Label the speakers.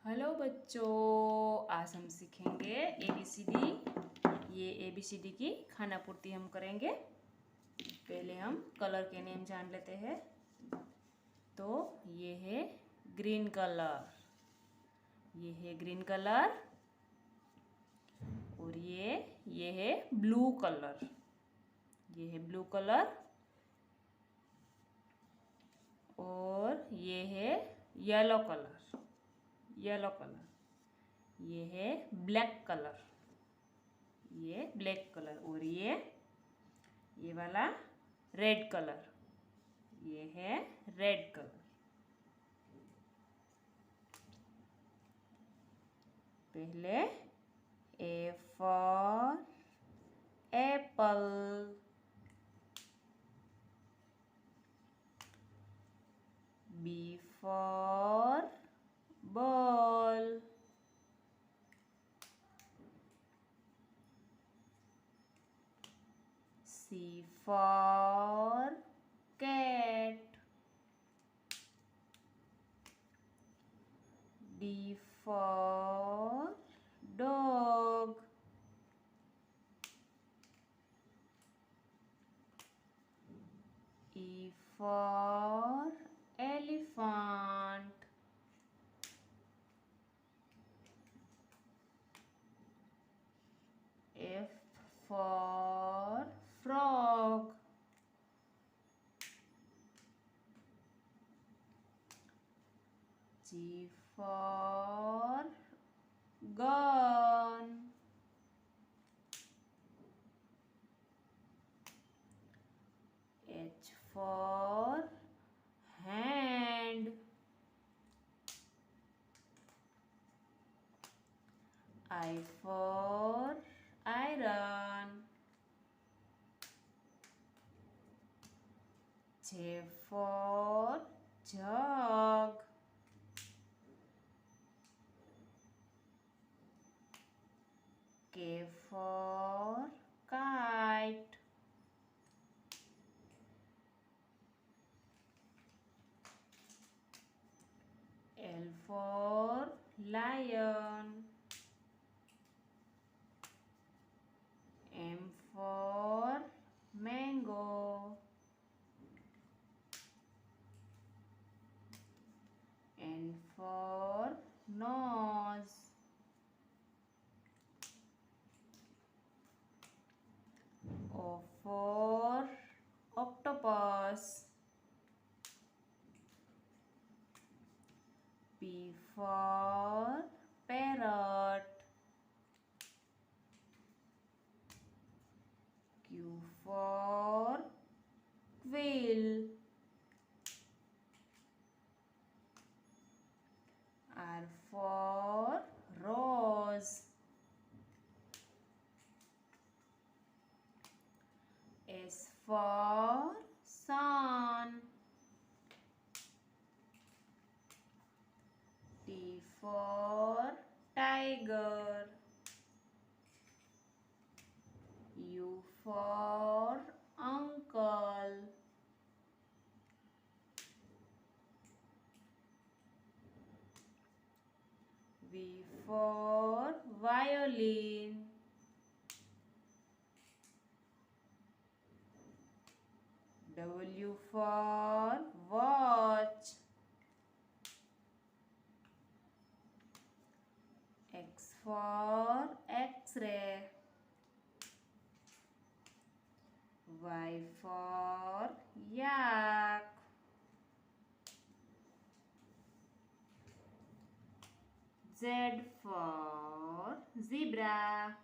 Speaker 1: Hello बच्चों, आज हम सीखेंगे ABCD। ये ABCD की खाना पूर्ति हम करेंगे। पहले हम कलर के नेम जान लेते हैं। तो ये है ग्रीन कलर, ये है ग्रीन कलर, और ये है ब्लू कलर, ये है ब्लू कलर, और ये है येलो कलर, येलो कलर, ये है ब्लैक कलर, ये ब्लैक कलर, और ये वाला रेड कलर, ये है रेड कलर। पहले A for apple, B for ball, C for cat, D for dog, E for elephant, F for frog, G for gun, H for hand, I for iron, J for jug, K for kite, L for lion, M for mango, N for nose, O for octopus, P for parrot, Q for quail, R for rose, S for sun, T for tiger, U for uncle, V for violin, W for watch, X for X-ray, Y for yak, Z for zebra,